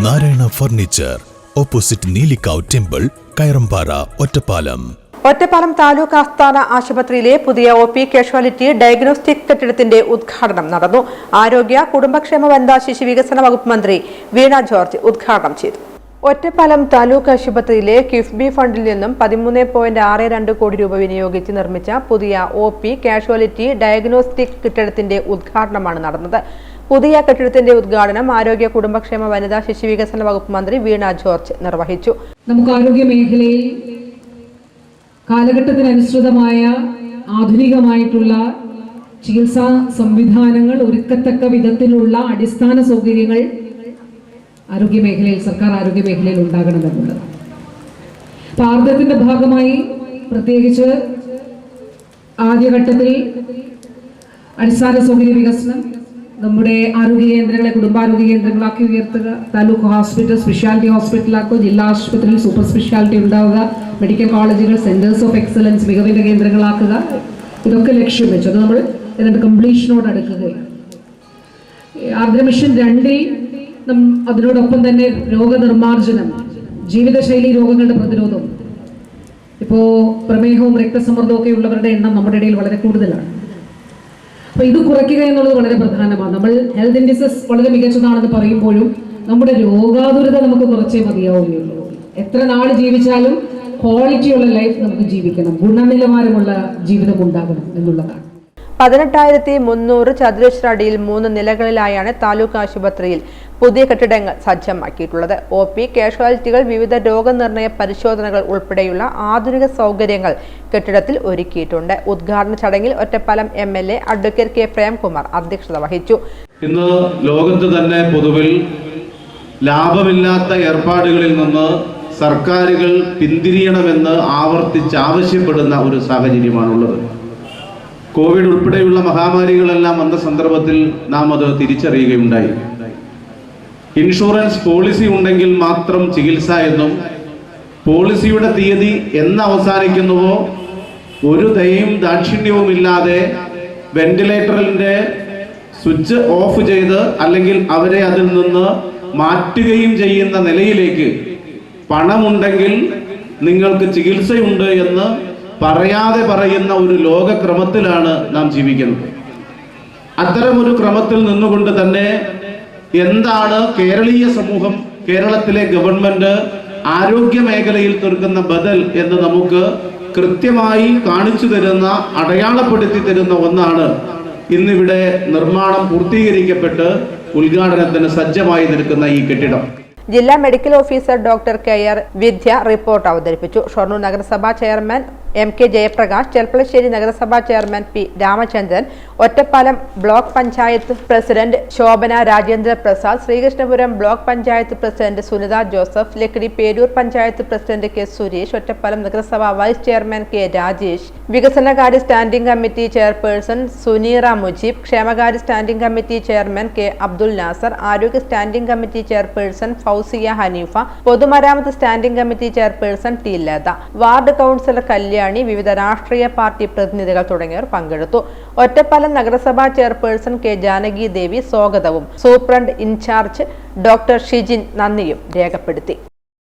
Narayana furniture, opposite Neelikkavu temple, Kayarambara, Ottapalam. Ottapalam taluk ആസ്ഥാന ആശുപത്രിയിലെ പുതിയ OP കാഷ്വാലിറ്റി ഡയഗ്നോസ്റ്റിക് കെട്ടിടത്തിന്റെ ഉദ്ഘാടനം നടന്നു. ആരോഗ്യ കുടുംബക്ഷേമ വനിതാ ശിശു വികസന വകുപ്പ് മന്ത്രി വീണ ജോർജ് ഉദ്ഘാടനം ചെയ്തു. ഒറ്റപ്പാലം താലൂക്ക് ആശുപത്രിയിലെ കിഫ്ബി ഫണ്ടിൽ നിന്നും 13.62 കോടി രൂപ വിനിയോഗിച്ച് നിർമ്മിച്ച പുതിയ OP കാഷ്വാലിറ്റി ഡയഗ്നോസ്റ്റിക് കെട്ടിടത്തിന്റെ ഉദ്ഘാടനമാണ് നടന്നത്. പുതിയ കെട്ടിടത്തിന്റെ ഉദ്ഘാടനം ആരോഗ്യ കുടുംബക്ഷേമ വനിതാ ശിശു വികസന വകുപ്പ് മന്ത്രി വീണ ജോർജ് നിർവഹിച്ചു. നമുക്ക് ആരോഗ്യ മേഖലയിൽ കാലഘട്ടത്തിനനുസൃതമായ ആധുനികമായിട്ടുള്ള ചികിത്സാ സംവിധാനങ്ങൾ ഒരുക്കത്തക്ക വിധത്തിലുള്ള അടിസ്ഥാന സൗകര്യങ്ങൾ ആരോഗ്യ മേഖലയിൽ, സർക്കാർ ആരോഗ്യ മേഖലയിൽ ഉണ്ടാകണമെന്നുള്ളത്. അപ്പോൾ ആർദ്രത്തിന്റെ ഭാഗമായി പ്രത്യേകിച്ച് ആദ്യഘട്ടത്തിൽ അടിസ്ഥാന സൗകര്യ വികസനം, നമ്മുടെ ആരോഗ്യ കേന്ദ്രങ്ങളെ കുടുംബാരോഗ്യ കേന്ദ്രങ്ങളാക്കി ഉയർത്തുക, താലൂക്ക് ഹോസ്പിറ്റൽ സ്പെഷ്യാലിറ്റി ഹോസ്പിറ്റലാക്കുക, ജില്ലാ ആശുപത്രിയിൽ സൂപ്പർ സ്പെഷ്യാലിറ്റി ഉണ്ടാവുക, മെഡിക്കൽ കോളേജുകൾ സെന്റേഴ്സ് ഓഫ് എക്സലൻസ് മികവിന്റെ കേന്ദ്രങ്ങളാക്കുക, ഇതൊക്കെ ലക്ഷ്യം വെച്ചു. അത് നമ്മൾ ഇതിന്റെ കംപ്ലീഷനോട് അടുക്കുകയാണ്. ആർദ്ര മിഷൻ 2 അതിനോടൊപ്പം തന്നെ രോഗനിർമ്മാർജ്ജനം, ജീവിതശൈലി രോഗങ്ങളുടെ പ്രതിരോധം. ഇപ്പോൾ പ്രമേഹവും രക്തസമ്മർദ്ദവും ഒക്കെ ഉള്ളവരുടെ എണ്ണം നമ്മുടെ ഇടയിൽ വളരെ കൂടുതലാണ്. അപ്പൊ ഇത് കുറയ്ക്കുക എന്നുള്ളത് വളരെ പ്രധാനമാണ്. നമ്മൾ ഹെൽത്ത് ഇൻഡിസസ് വളരെ മികച്ചതാണെന്ന് പറയുമ്പോഴും നമ്മുടെ രോഗാതുരത നമുക്ക് കുറച്ചേ മതിയാവുകയുള്ളൂ. എത്ര നാൾ ജീവിച്ചാലും ക്വാളിറ്റിയുള്ള ലൈഫ് നമുക്ക് ജീവിക്കണം, ഗുണനിലവാരമുള്ള ജീവിതം ഉണ്ടാകണം എന്നുള്ളതാണ്. 18,300 ചതുരശ്ര അടിയിൽ 3 നിലകളിലായാണ് താലൂക്ക് ആശുപത്രിയിൽ പുതിയ കെട്ടിടങ്ങൾ സജ്ജമാക്കിയിട്ടുള്ളത്. OP കാഷ്വാലിറ്റികൾ, വിവിധ രോഗനിർണയ പരിശോധനകൾ ഉൾപ്പെടെയുള്ള ആധുനിക സൗകര്യങ്ങൾ കെട്ടിടത്തിൽ ഒരുക്കിയിട്ടുണ്ട്. ഉദ്ഘാടന ചടങ്ങിൽ Ottapalam MLA advocate K Premkumar അധ്യക്ഷത വഹിച്ചു. ഇന്ന് ലോകത്ത് തന്നെ പൊതുവിൽ ലാഭമില്ലാത്ത ഏർപ്പാടുകളിൽ നിന്ന് സർക്കാരുകൾ പിന്തിരിയണമെന്ന് ആവശ്യപ്പെടുന്ന ഒരു സാഹചര്യമാണുള്ളത്. കോവിഡ് ഉൾപ്പെടെയുള്ള മഹാമാരികളെല്ലാം വന്ന സന്ദർഭത്തിൽ നാം അത് തിരിച്ചറിയുകയുണ്ടായി. ഇൻഷുറൻസ് പോളിസി ഉണ്ടെങ്കിൽ മാത്രം ചികിത്സ എന്നും, പോളിസിയുടെ തീയതി എന്ന് അവസാനിക്കുന്നുവോ ഒരു ദയയും ദാക്ഷിണ്യവും ഇല്ലാതെ വെന്റിലേറ്ററിന്റെ സ്വിച്ച് ഓഫ് ചെയ്ത് അല്ലെങ്കിൽ അവരെ അതിൽ നിന്ന് മാറ്റുകയും ചെയ്യുന്ന നിലയിലേക്ക് പണമുണ്ടെങ്കിൽ നിങ്ങൾക്ക് ചികിത്സയുണ്ട് എന്ന് പറയാതെ പറയുന്ന ഒരു ലോകക്രമത്തിലാണ് നാം ജീവിക്കുന്നത്. അത്തരമൊരു ക്രമത്തിൽ നിന്നുകൊണ്ട് തന്നെ എന്താണ് കേരളീയ സമൂഹം, കേരളത്തിലെ ഗവൺമെന്റ് ആരോഗ്യ മേഖലയിൽ തീർക്കുന്ന ബദൽ എന്ന് നമുക്ക് കൃത്യമായി കാണിച്ചു തരുന്ന, അടയാളപ്പെടുത്തി തരുന്ന ഒന്നാണ് ഇന്നിവിടെ നിർമ്മാണം പൂർത്തീകരിക്കപ്പെട്ട് ഉദ്ഘാടനത്തിന് സജ്ജമായി നിൽക്കുന്ന ഈ കെട്ടിടം. ജില്ലാ medical officer doctor KR Vidya report അവതരിപ്പിച്ചു. ഷൊർണൂർ നഗരസഭാ ചെയർമാൻ MK ജയപ്രകാശ്, ചെർപ്പളശ്ശേരി നഗരസഭാ chairman P Ramachandran, Ottapalam block panchayat president Shobhana Rajendra Prasad, Sreekrishnapuram block panchayat president Sunitha Joseph, Lakkidi Peroor panchayat president K Suresh, Ottapalam നഗരസഭാ വൈസ് ചെയർമാൻ K രാജേഷ്, വികസനകാര്യ standing committee chairperson Suneera Mujeeb, ക്ഷേമകാര്യ standing committee chairman K Abdul Nasser, ആരോഗ്യ standing committee chairperson Fousiya Haneefa, പൊതുമരാമത്ത് standing committee chairperson T Latha, ward councillor Kalyani, വിവിധ രാഷ്ട്രീയ പാർട്ടി പ്രതിനിധികൾ തുടങ്ങിയവർ പങ്കെടുത്തു. ഒറ്റപ്പാലം നഗരസഭാ ചെയർപേഴ്സൺ K ജാനകി ദേവി സ്വാഗതവും സൂപ്രണ്ട് ഇൻചാർജ് ഡോക്ടർ ഷിജിൻ നന്ദിയും രേഖപ്പെടുത്തി.